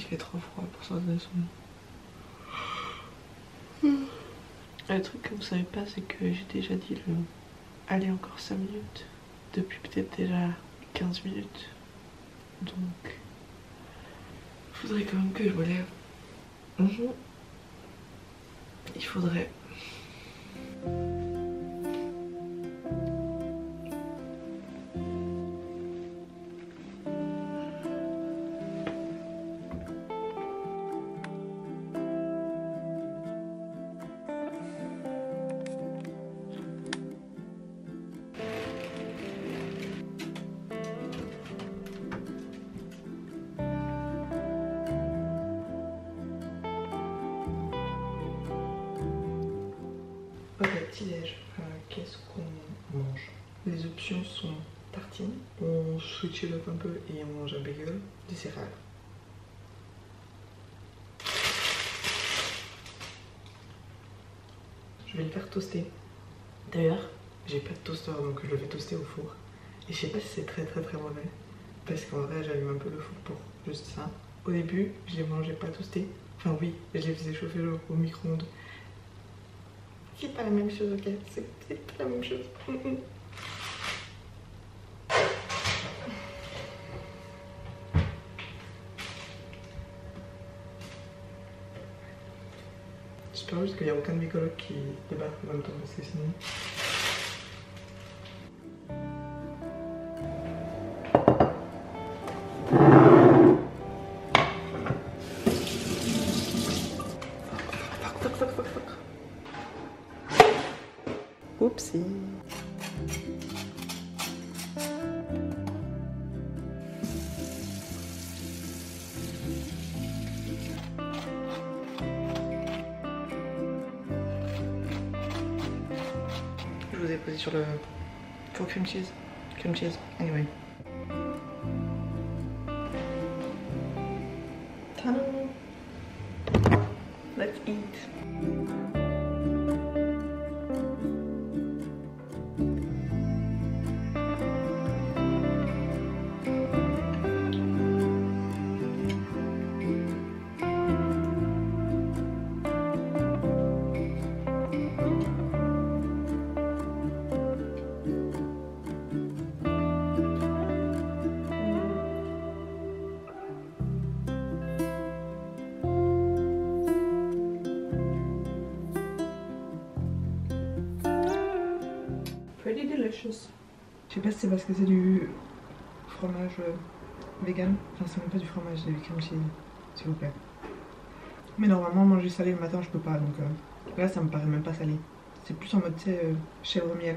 Il fait trop froid pour sortir de son lit. Le truc que vous savez pas, c'est que j'ai déjà dit le allez encore 5 minutes depuis peut-être déjà 15 minutes. Donc il faudrait quand même que je me lève. Il faudrait. Ok, petit-déj. Qu'est-ce qu'on mange? Les options sont tartines, on switch it up un peu et on mange un bagel, des céréales. Je vais le faire toaster. D'ailleurs, j'ai pas de toaster donc je le fais toaster au four. Et je sais pas si c'est très mauvais. Parce qu'en vrai, j'allume un peu le four pour juste ça. Au début, je les mangeais pas toastés. Enfin oui, je les faisais chauffer au micro-ondes. C'est pas la même chose, ok? C'est pas la même chose. J'espère juste qu'il n'y a aucun de mes colocs qui débarque en même temps parce que sinon... Oupsie. Je vous ai posé sur le faux cream cheese. Cream cheese, anyway. Ta-da! Let's eat. Pretty delicious. Je sais pas si c'est parce que c'est du fromage vegan. Enfin, c'est même pas du fromage, c'est du cream cheese, s'il vous plaît. Mais normalement, manger salé le matin, je peux pas. Donc là, ça me paraît même pas salé. C'est plus en mode, tu sais, chèvre miel.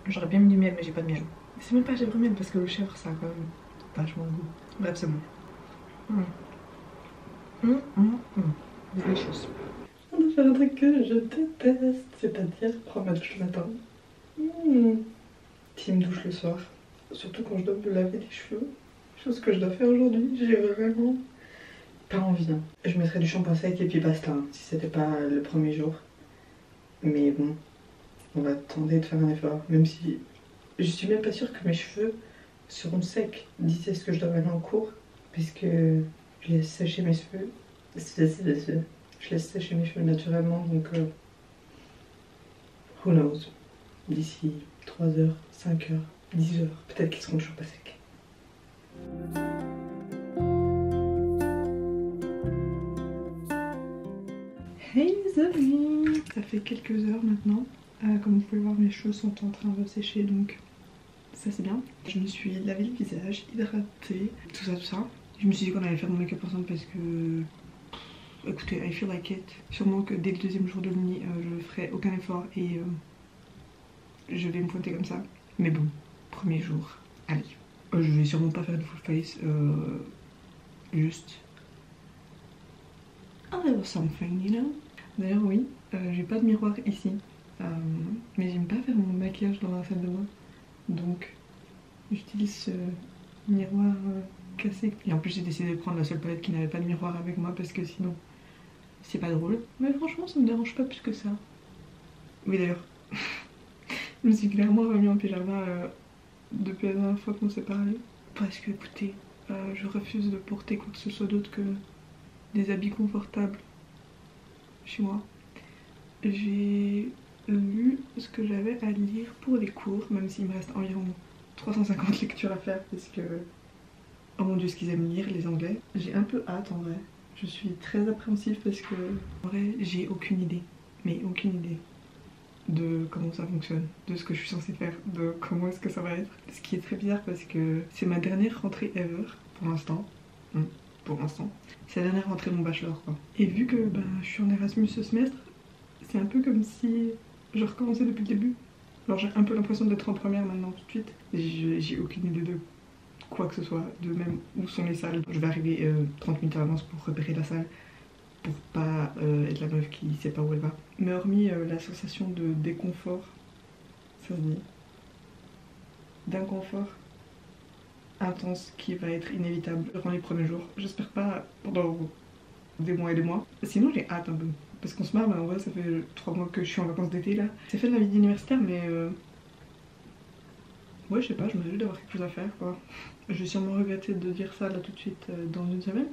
J'aurais bien mis du miel, mais j'ai pas de miel. C'est même pas chèvre miel parce que le chèvre, ça a quand même vachement de goût. Bref, c'est bon. Delicious. On va faire un truc que je déteste, c'est-à-dire prendre ma douche le matin. Team douche le soir, surtout quand je dois me laver les cheveux, chose que je dois faire aujourd'hui. J'ai vraiment pas envie. Je mettrais du shampoing sec et puis basta, si c'était pas le premier jour. Mais bon, on va tenter de faire un effort, même si je suis même pas sûre que mes cheveux seront secs d'ici à ce que je dois aller en cours, puisque je laisse sécher mes cheveux. Je laisse sécher mes cheveux naturellement, donc who knows. D'ici 3 heures, 5 heures, 10 heures, peut-être qu'ils seront toujours pas secs. Hey les amis, ça fait quelques heures maintenant. Comme vous pouvez voir, mes cheveux sont en train de sécher, donc ça c'est bien. Je me suis lavé le visage, hydraté, tout ça. Je me suis dit qu'on allait faire mon make-up ensemble parce que... Écoutez, I feel like it. Sûrement que dès le deuxième jour de l'uni, je ferai aucun effort et je vais me pointer comme ça. Mais bon, premier jour, allez. Je vais sûrement pas faire de full face, juste a little something, you know. D'ailleurs oui, j'ai pas de miroir ici, mais j'aime pas faire mon maquillage dans la salle de bain. Donc j'utilise ce miroir cassé. Et en plus j'ai décidé de prendre la seule palette qui n'avait pas de miroir avec moi parce que sinon c'est pas drôle. Mais franchement ça me dérange pas plus que ça. Oui d'ailleurs, je me suis clairement remis en pyjama depuis la dernière fois qu'on s'est parlé. Parce que écoutez, Je refuse de porter quoi que ce soit d'autre que des habits confortables chez moi. J'ai lu ce que j'avais à lire pour les cours, même s'il me reste environ 350 lectures à faire parce que... Oh mon dieu, ce qu'ils aiment lire, les anglais. J'ai un peu hâte en vrai. Je suis très appréhensive parce que en vrai, j'ai aucune idée. Mais aucune idée de comment ça fonctionne, de ce que je suis censée faire, de comment est-ce que ça va être. Ce qui est très bizarre parce que c'est ma dernière rentrée ever pour l'instant. Pour l'instant. C'est la dernière rentrée de mon bachelor quoi. Et vu que je suis en Erasmus ce semestre, c'est un peu comme si je recommençais depuis le début. Alors j'ai un peu l'impression d'être en première maintenant tout de suite. J'ai aucune idée de quoi que ce soit, de même où sont les salles. Je vais arriver 30 minutes à l'avance pour repérer la salle, pour pas être la meuf qui sait pas où elle va. Mais hormis la sensation de déconfort, ça se dit, d'inconfort intense qui va être inévitable durant les premiers jours. J'espère pas pendant des mois et des mois. Sinon j'ai hâte un peu. Parce qu'on se marre, mais en vrai ça fait 3 mois que je suis en vacances d'été là. C'est fait de la vie d'universitaire mais... Ouais je sais pas, je me réjouis d'avoir quelque chose à faire quoi. Je vais sûrement regretter de dire ça là tout de suite dans une semaine.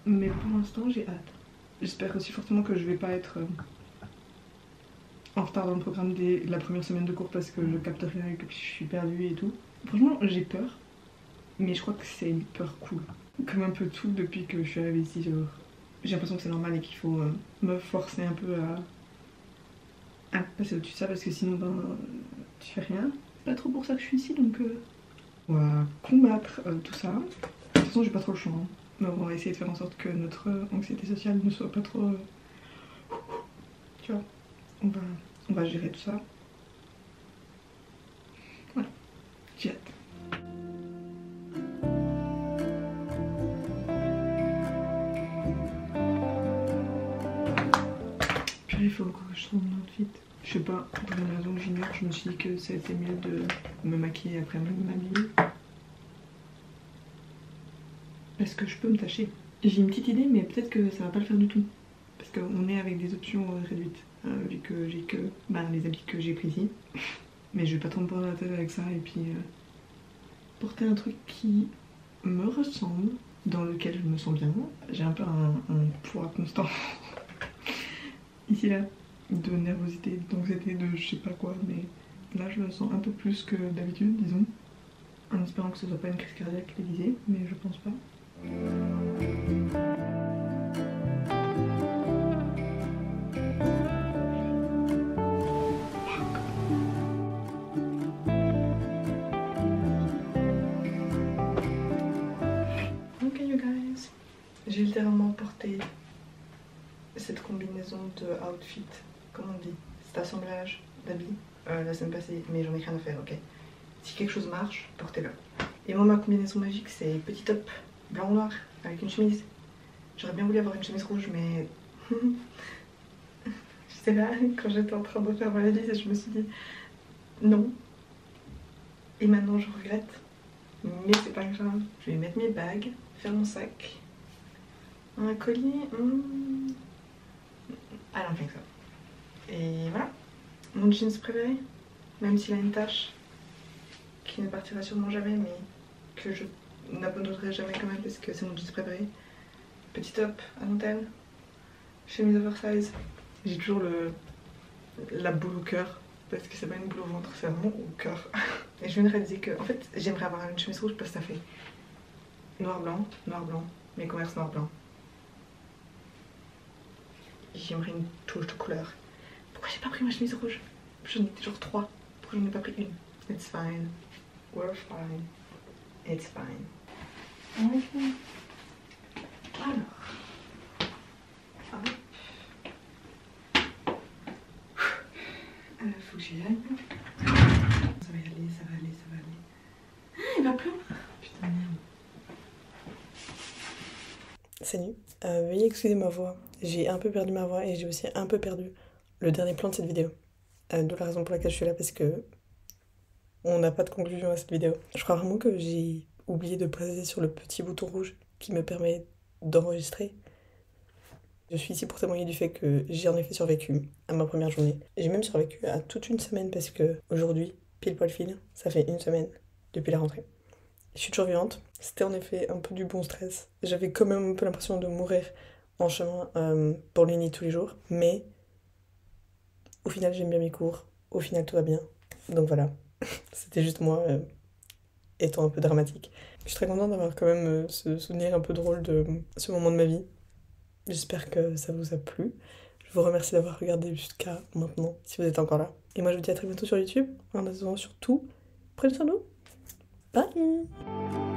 Mais pour l'instant j'ai hâte. J'espère aussi fortement que je vais pas être en retard dans le programme dès la première semaine de cours parce que je capte rien et que je suis perdue et tout. Franchement j'ai peur. Mais je crois que c'est une peur cool. Comme un peu tout depuis que je suis arrivée ici, genre... J'ai l'impression que c'est normal et qu'il faut me forcer un peu à passer au-dessus de ça parce que sinon tu fais rien. C'est pas trop pour ça que je suis ici donc on va combattre tout ça. De toute façon j'ai pas trop le choix hein. Mais on va essayer de faire en sorte que notre anxiété sociale ne soit pas trop... Tu vois, on va gérer tout ça. Voilà, j'ai hâte. Il faut que je trouve mon outfit. Je sais pas, pour une raison que j'ignore, je me suis dit que ça a été mieux de me maquiller après m'habiller. Est-ce que je peux me tâcher? J'ai une petite idée mais peut-être que ça va pas le faire du tout. Parce qu'on est avec des options réduites. Vu que j'ai que les habits que j'ai pris ici. Mais je vais pas trop me prendre la tête avec ça et puis porter un truc qui me ressemble, dans lequel je me sens bien. J'ai un peu un poids constant. Ici là, de nervosité, d'anxiété, de je sais pas quoi, mais là je le sens un peu plus que d'habitude, disons. En espérant que ce soit pas une crise cardiaque l'Élysée, mais je pense pas. Ok you guys, j'ai littéralement porté cette combinaison de outfit, comment on dit, cet assemblage d'habits la semaine passée, mais j'en ai rien à faire, ok. Si quelque chose marche, portez-le. Et moi ma combinaison magique c'est petit top blanc noir avec une chemise. J'aurais bien voulu avoir une chemise rouge mais je sais pas, quand j'étais en train de faire ma valise je me suis dit non. Et maintenant je regrette, mais c'est pas grave. Je vais mettre mes bagues, faire mon sac, un collier. I don't think so. Et voilà, mon jeans préféré, même s'il a une tache qui ne partira sûrement jamais, mais que je n'abandonnerai jamais quand même parce que c'est mon jeans préféré. Petit top à l'antenne, chemise oversize. J'ai toujours la boule au cœur parce que c'est pas une boule au ventre, c'est vraiment au cœur. Et je viens de réaliser que, en fait, j'aimerais avoir une chemise rouge parce que ça fait noir blanc, mes commerces noir blanc. J'aimerais une touche de couleur. Pourquoi j'ai pas pris ma chemise rouge? J'en ai toujours 3. Pourquoi j'en ai pas pris une? It's fine. We're fine. It's fine. Okay. Alors. Hop. Faut que j'y aille. Ça va y aller, ça va aller, ça va aller. Ah, il va pleuvoir. Putain, merde. Salut. Veuillez excuser ma voix. J'ai un peu perdu ma voix et j'ai aussi un peu perdu le dernier plan de cette vidéo. D'où la raison pour laquelle je suis là parce que on n'a pas de conclusion à cette vidéo. Je crois vraiment que j'ai oublié de préciser sur le petit bouton rouge qui me permet d'enregistrer. Je suis ici pour témoigner du fait que j'ai en effet survécu à ma première journée. J'ai même survécu à toute une semaine parce que aujourd'hui, pile poil fil, ça fait une semaine depuis la rentrée. Je suis toujours vivante. C'était en effet un peu du bon stress. J'avais quand même un peu l'impression de mourir en chemin pour l'uni tous les jours. Mais au final, j'aime bien mes cours. Au final, tout va bien. Donc voilà. C'était juste moi étant un peu dramatique. Je suis très contente d'avoir quand même ce souvenir un peu drôle de ce moment de ma vie. J'espère que ça vous a plu. Je vous remercie d'avoir regardé jusqu'à maintenant, si vous êtes encore là. Et moi, je vous dis à très bientôt sur YouTube. En attendant, surtout, prenez soin de vous. Bye!